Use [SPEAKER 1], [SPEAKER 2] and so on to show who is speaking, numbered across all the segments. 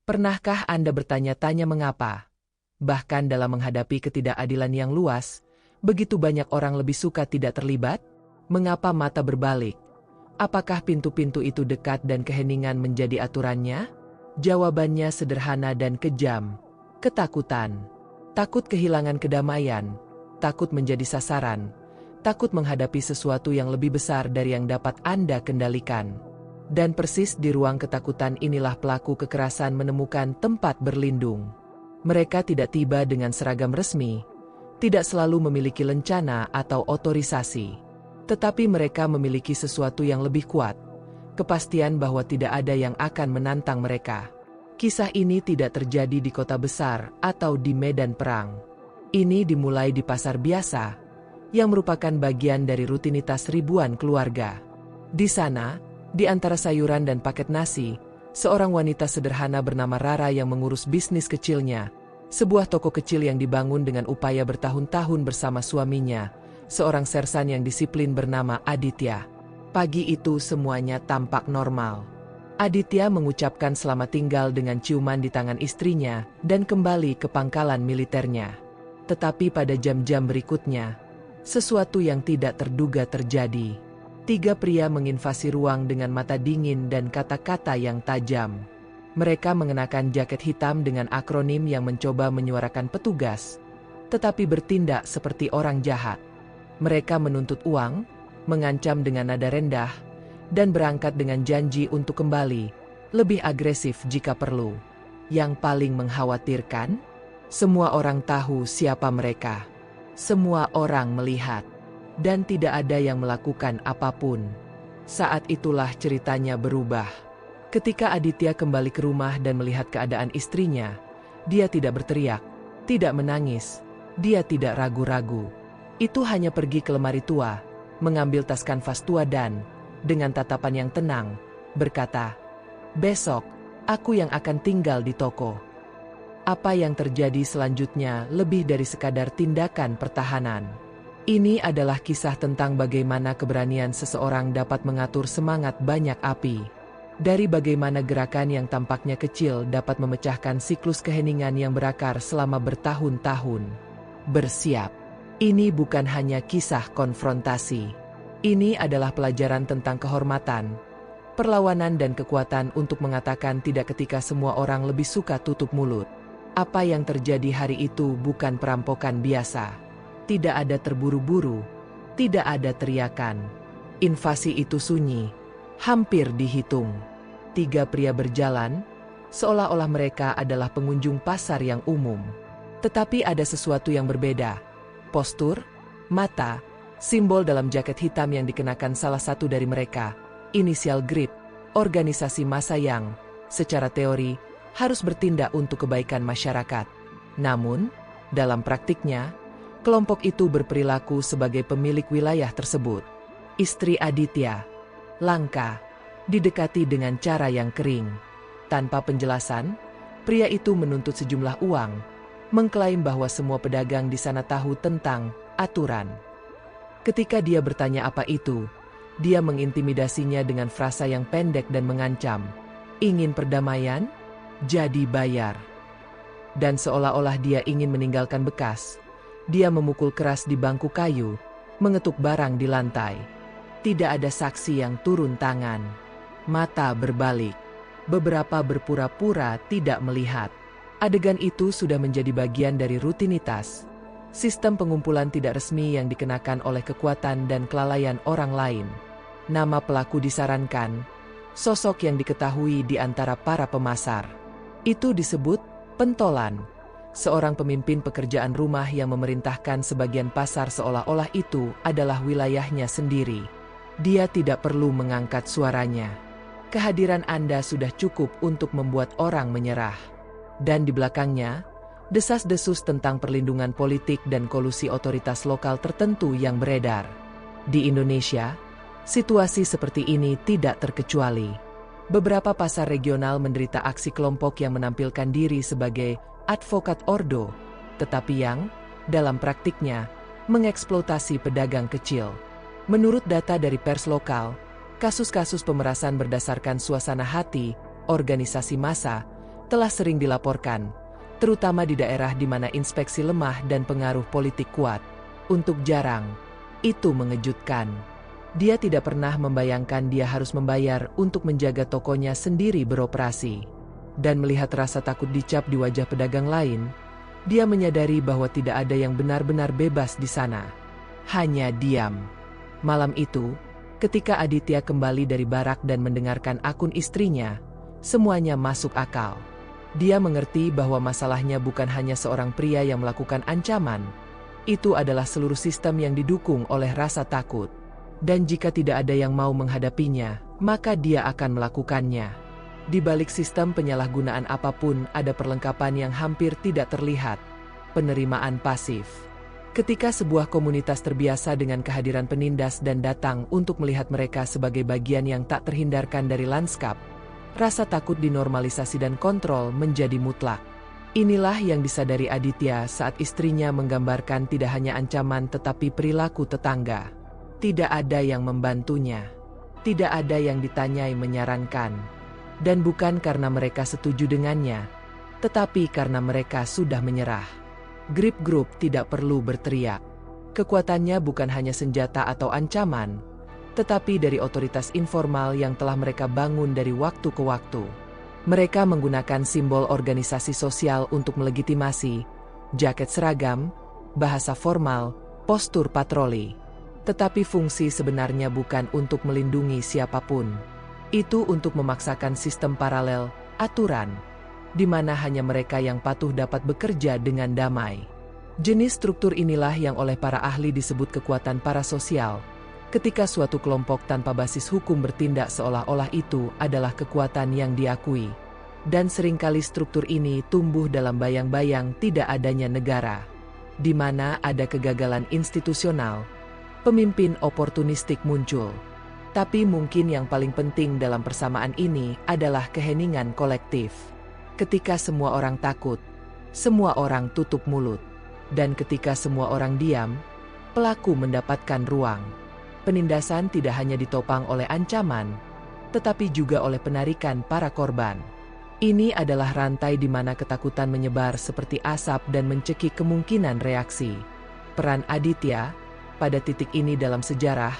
[SPEAKER 1] Pernahkah Anda bertanya-tanya mengapa? Bahkan dalam menghadapi ketidakadilan yang luas, begitu banyak orang lebih suka tidak terlibat? Mengapa mata berbalik? Apakah pintu-pintu itu dekat dan keheningan menjadi aturannya? Jawabannya sederhana dan kejam. Ketakutan. Takut kehilangan kedamaian. Takut menjadi sasaran. Takut menghadapi sesuatu yang lebih besar dari yang dapat Anda kendalikan. Dan persis di ruang ketakutan inilah pelaku kekerasan menemukan tempat berlindung. Mereka tidak tiba dengan seragam resmi, tidak selalu memiliki lencana atau otorisasi. Tetapi mereka memiliki sesuatu yang lebih kuat, kepastian bahwa tidak ada yang akan menantang mereka. Kisah ini tidak terjadi di kota besar atau di medan perang. Ini dimulai di pasar biasa, yang merupakan bagian dari rutinitas ribuan keluarga. Di sana, di antara sayuran dan paket nasi, seorang wanita sederhana bernama Rara yang mengurus bisnis kecilnya, sebuah toko kecil yang dibangun dengan upaya bertahun-tahun bersama suaminya, seorang sersan yang disiplin bernama Aditya. Pagi itu semuanya tampak normal. Aditya mengucapkan selamat tinggal dengan ciuman di tangan istrinya dan kembali ke pangkalan militernya. Tetapi pada jam-jam berikutnya, sesuatu yang tidak terduga terjadi. 3 pria menginvasi ruang dengan mata dingin dan kata-kata yang tajam. Mereka mengenakan jaket hitam dengan akronim yang mencoba menyuarakan petugas, tetapi bertindak seperti orang jahat. Mereka menuntut uang, mengancam dengan nada rendah, dan berangkat dengan janji untuk kembali, lebih agresif jika perlu. Yang paling mengkhawatirkan, semua orang tahu siapa mereka. Semua orang melihat, dan tidak ada yang melakukan apapun. Saat itulah ceritanya berubah. Ketika Aditya kembali ke rumah dan melihat keadaan istrinya, dia tidak berteriak, tidak menangis, dia tidak ragu-ragu. Itu hanya pergi ke lemari tua, mengambil tas kanvas tua dan, dengan tatapan yang tenang, berkata, "Besok, aku yang akan tinggal di toko." Apa yang terjadi selanjutnya lebih dari sekadar tindakan pertahanan. Ini adalah kisah tentang bagaimana keberanian seseorang dapat mengatur semangat banyak api. Dari bagaimana gerakan yang tampaknya kecil dapat memecahkan siklus keheningan yang berakar selama bertahun-tahun. Bersiap. Ini bukan hanya kisah konfrontasi. Ini adalah pelajaran tentang kehormatan, perlawanan dan kekuatan untuk mengatakan tidak ketika semua orang lebih suka tutup mulut. Apa yang terjadi hari itu bukan perampokan biasa. Tidak ada terburu-buru, tidak ada teriakan. Invasi itu sunyi, hampir dihitung. 3 pria berjalan, seolah-olah mereka adalah pengunjung pasar yang umum. Tetapi ada sesuatu yang berbeda. Postur, mata, simbol dalam jaket hitam yang dikenakan salah satu dari mereka, inisial GRIP, organisasi massa yang, secara teori, harus bertindak untuk kebaikan masyarakat. Namun, dalam praktiknya, kelompok itu berperilaku sebagai pemilik wilayah tersebut. Istri Aditya, Langka, didekati dengan cara yang kering. Tanpa penjelasan, pria itu menuntut sejumlah uang, mengklaim bahwa semua pedagang di sana tahu tentang aturan. Ketika dia bertanya apa itu, dia mengintimidasinya dengan frasa yang pendek dan mengancam, "Ingin perdamaian? Jadi bayar." Dan seolah-olah dia ingin meninggalkan bekas, dia memukul keras di bangku kayu, mengetuk barang di lantai. Tidak ada saksi yang turun tangan. Mata berbalik. Beberapa berpura-pura tidak melihat. Adegan itu sudah menjadi bagian dari rutinitas. Sistem pengumpulan tidak resmi yang dikenakan oleh kekuatan dan kelalaian orang lain. Nama pelaku disarankan, sosok yang diketahui di antara para pemasar. Itu disebut pentolan. Seorang pemimpin pekerjaan rumah yang memerintahkan sebagian pasar seolah-olah itu adalah wilayahnya sendiri. Dia tidak perlu mengangkat suaranya. Kehadiran Anda sudah cukup untuk membuat orang menyerah. Dan di belakangnya, desas-desus tentang perlindungan politik dan kolusi otoritas lokal tertentu yang beredar. Di Indonesia, situasi seperti ini tidak terkecuali. Beberapa pasar regional menderita aksi kelompok yang menampilkan diri sebagai advokat ordo, tetapi yang, dalam praktiknya, mengeksploitasi pedagang kecil. Menurut data dari pers lokal, kasus-kasus pemerasan berdasarkan suasana hati, organisasi massa, telah sering dilaporkan, terutama di daerah di mana inspeksi lemah dan pengaruh politik kuat. Untuk Jarang, itu mengejutkan. Dia tidak pernah membayangkan dia harus membayar untuk menjaga tokonya sendiri beroperasi. Dan melihat rasa takut dicap di wajah pedagang lain, dia menyadari bahwa tidak ada yang benar-benar bebas di sana. Hanya diam. Malam itu, ketika Aditya kembali dari barak dan mendengarkan akun istrinya, semuanya masuk akal. Dia mengerti bahwa masalahnya bukan hanya seorang pria yang melakukan ancaman. Itu adalah seluruh sistem yang didukung oleh rasa takut. Dan jika tidak ada yang mau menghadapinya, maka dia akan melakukannya. Di balik sistem penyalahgunaan apapun ada perlengkapan yang hampir tidak terlihat. Penerimaan pasif. Ketika sebuah komunitas terbiasa dengan kehadiran penindas dan datang untuk melihat mereka sebagai bagian yang tak terhindarkan dari lanskap, rasa takut dinormalisasi dan kontrol menjadi mutlak. Inilah yang disadari Aditya saat istrinya menggambarkan tidak hanya ancaman tetapi perilaku tetangga. Tidak ada yang membantunya. Tidak ada yang ditanyai menyarankan. Dan bukan karena mereka setuju dengannya, tetapi karena mereka sudah menyerah. Grip Group tidak perlu berteriak. Kekuatannya bukan hanya senjata atau ancaman, tetapi dari otoritas informal yang telah mereka bangun dari waktu ke waktu. Mereka menggunakan simbol organisasi sosial untuk melegitimasi, jaket seragam, bahasa formal, postur patroli. Tetapi fungsi sebenarnya bukan untuk melindungi siapapun. Itu untuk memaksakan sistem paralel, aturan, di mana hanya mereka yang patuh dapat bekerja dengan damai. Jenis struktur inilah yang oleh para ahli disebut kekuatan parasosial. Ketika suatu kelompok tanpa basis hukum bertindak seolah-olah itu adalah kekuatan yang diakui. Dan seringkali struktur ini tumbuh dalam bayang-bayang tidak adanya negara. Di mana ada kegagalan institusional, pemimpin oportunistik muncul. Tapi mungkin yang paling penting dalam persamaan ini adalah keheningan kolektif. Ketika semua orang takut, semua orang tutup mulut. Dan ketika semua orang diam, pelaku mendapatkan ruang. Penindasan tidak hanya ditopang oleh ancaman, tetapi juga oleh penarikan para korban. Ini adalah rantai di mana ketakutan menyebar seperti asap dan mencekik kemungkinan reaksi. Peran Aditya, pada titik ini dalam sejarah,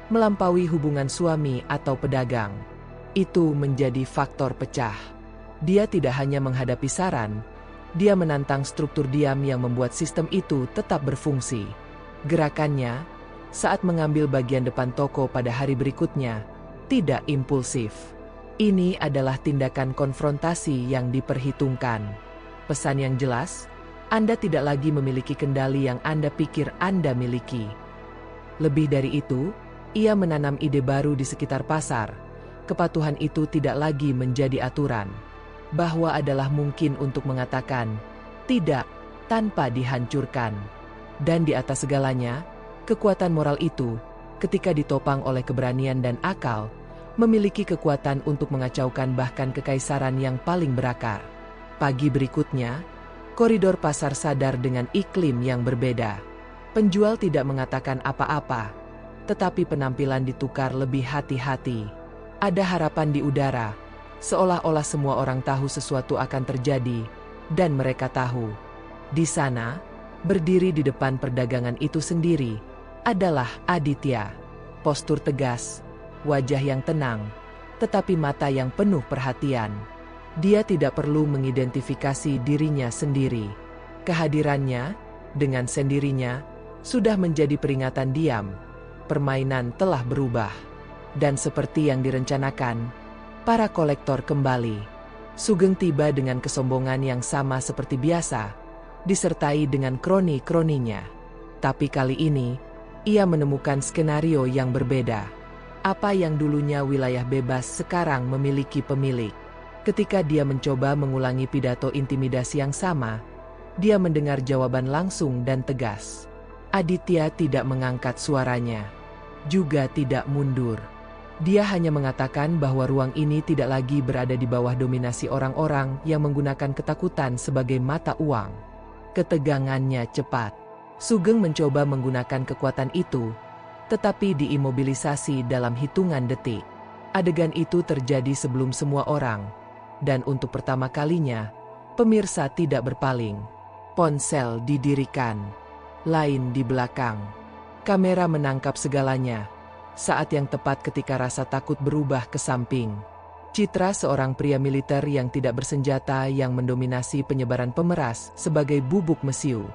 [SPEAKER 1] melampaui hubungan suami atau pedagang. Itu menjadi faktor pecah. Dia tidak hanya menghadapi saran, dia menantang struktur diam yang membuat sistem itu tetap berfungsi. Gerakannya, saat mengambil bagian depan toko pada hari berikutnya, tidak impulsif. Ini adalah tindakan konfrontasi yang diperhitungkan. Pesan yang jelas, Anda tidak lagi memiliki kendali yang Anda pikir Anda miliki. Lebih dari itu, ia menanam ide baru di sekitar pasar. Kepatuhan itu tidak lagi menjadi aturan. Bahwa adalah mungkin untuk mengatakan, tidak, tanpa dihancurkan. Dan di atas segalanya, kekuatan moral itu, ketika ditopang oleh keberanian dan akal, memiliki kekuatan untuk mengacaukan bahkan kekaisaran yang paling berakar. Pagi berikutnya, koridor pasar sadar dengan iklim yang berbeda. Penjual tidak mengatakan apa-apa, tetapi penampilan ditukar lebih hati-hati. Ada harapan di udara, seolah-olah semua orang tahu sesuatu akan terjadi, dan mereka tahu. Di sana, berdiri di depan perdagangan itu sendiri, adalah Aditya. Postur tegas, wajah yang tenang, tetapi mata yang penuh perhatian. Dia tidak perlu mengidentifikasi dirinya sendiri. Kehadirannya, dengan sendirinya, sudah menjadi peringatan diam. Permainan telah berubah. Dan seperti yang direncanakan, para kolektor kembali. Sugeng tiba dengan kesombongan yang sama seperti biasa, disertai dengan kroni-kroninya. Tapi kali ini, ia menemukan skenario yang berbeda. Apa yang dulunya wilayah bebas sekarang memiliki pemilik. Ketika dia mencoba mengulangi pidato intimidasi yang sama, dia mendengar jawaban langsung dan tegas. Aditya tidak mengangkat suaranya, juga tidak mundur. Dia hanya mengatakan bahwa ruang ini tidak lagi berada di bawah dominasi orang-orang yang menggunakan ketakutan sebagai mata uang. Ketegangannya cepat. Sugeng mencoba menggunakan kekuatan itu, tetapi diimobilisasi dalam hitungan detik. Adegan itu terjadi sebelum semua orang, Dan untuk pertama kalinya, pemirsa tidak berpaling. Ponsel didirikan, lain di belakang. Kamera menangkap segalanya. Saat yang tepat ketika rasa takut berubah ke samping. Citra seorang pria militer yang tidak bersenjata yang mendominasi penyebaran pemeras sebagai bubuk mesiu.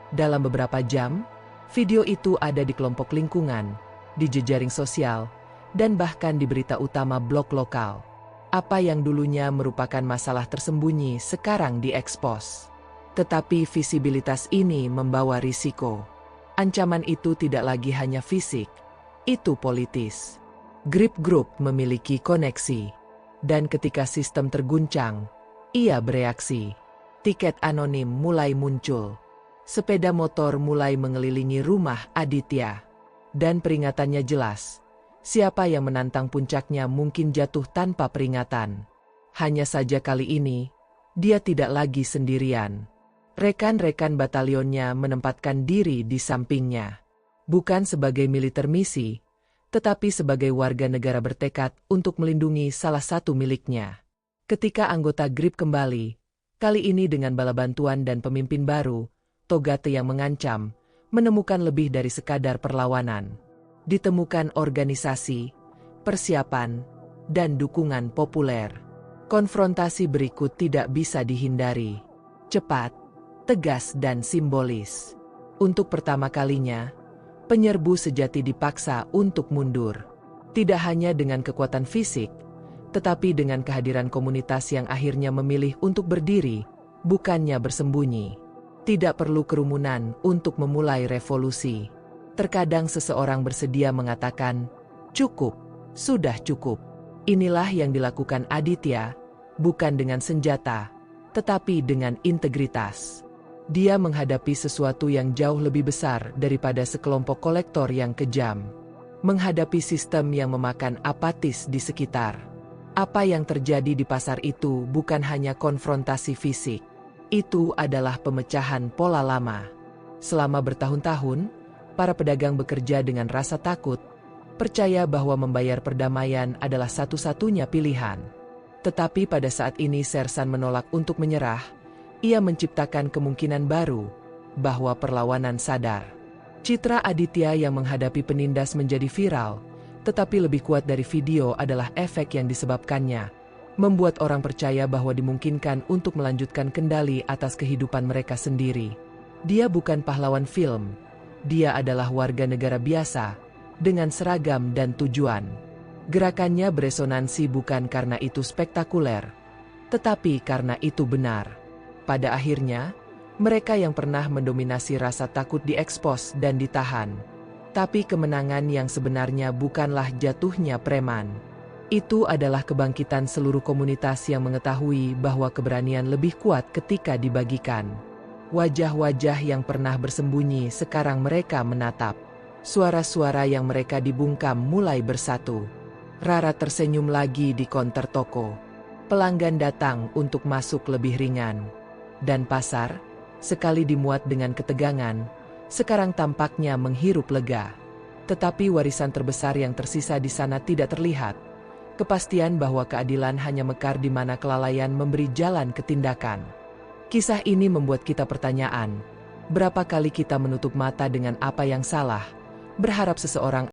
[SPEAKER 1] Dalam beberapa jam, video itu ada di kelompok lingkungan, di jejaring sosial, dan bahkan di berita utama blog lokal. Apa yang dulunya merupakan masalah tersembunyi sekarang diekspos. Tetapi visibilitas ini membawa risiko. Ancaman itu tidak lagi hanya fisik, itu politis. Grip Group memiliki koneksi. Dan ketika sistem terguncang, ia bereaksi. Tiket anonim mulai muncul. Sepeda motor mulai mengelilingi rumah Aditya. Dan peringatannya jelas. Siapa yang menantang puncaknya mungkin jatuh tanpa peringatan. Hanya saja kali ini, dia tidak lagi sendirian. Rekan-rekan batalionnya menempatkan diri di sampingnya. Bukan sebagai militer misi, tetapi sebagai warga negara bertekad untuk melindungi salah satu miliknya. Ketika anggota Grip kembali, kali ini dengan bala bantuan dan pemimpin baru, Togate yang mengancam, menemukan lebih dari sekadar perlawanan. Ditemukan organisasi, persiapan, dan dukungan populer. Konfrontasi berikut tidak bisa dihindari. Cepat, tegas dan simbolis. Untuk pertama kalinya, penyerbu sejati dipaksa untuk mundur. Tidak hanya dengan kekuatan fisik, tetapi dengan kehadiran komunitas yang akhirnya memilih untuk berdiri, bukannya bersembunyi. Tidak perlu kerumunan untuk memulai revolusi. Terkadang seseorang bersedia mengatakan, "Cukup, sudah cukup." Inilah yang dilakukan Aditya, bukan dengan senjata, tetapi dengan integritas. Dia menghadapi sesuatu yang jauh lebih besar daripada sekelompok kolektor yang kejam. Menghadapi sistem yang memakan apatis di sekitar. Apa yang terjadi di pasar itu bukan hanya konfrontasi fisik. Itu adalah pemecahan pola lama. Selama bertahun-tahun, para pedagang bekerja dengan rasa takut, percaya bahwa membayar perdamaian adalah satu-satunya pilihan. Tetapi pada saat ini Sersan menolak untuk menyerah. Ia menciptakan kemungkinan baru, bahwa perlawanan sadar. Citra Aditya yang menghadapi penindas menjadi viral, tetapi lebih kuat dari video adalah efek yang disebabkannya, membuat orang percaya bahwa dimungkinkan untuk melanjutkan kendali atas kehidupan mereka sendiri. Dia bukan pahlawan film, dia adalah warga negara biasa, dengan seragam dan tujuan. Gerakannya beresonansi bukan karena itu spektakuler, tetapi karena itu benar. Pada akhirnya, mereka yang pernah mendominasi rasa takut diekspos dan ditahan. Tapi kemenangan yang sebenarnya bukanlah jatuhnya preman. Itu adalah kebangkitan seluruh komunitas yang mengetahui bahwa keberanian lebih kuat ketika dibagikan. Wajah-wajah yang pernah bersembunyi sekarang mereka menatap. Suara-suara yang mereka dibungkam mulai bersatu. Rara tersenyum lagi di konter toko. Pelanggan datang untuk masuk lebih ringan. Dan pasar, sekali dimuat dengan ketegangan, sekarang tampaknya menghirup lega. Tetapi warisan terbesar yang tersisa di sana tidak terlihat. Kepastian bahwa keadilan hanya mekar di mana kelalaian memberi jalan ke tindakan. Kisah ini membuat kita pertanyaan, berapa kali kita menutup mata dengan apa yang salah, berharap seseorang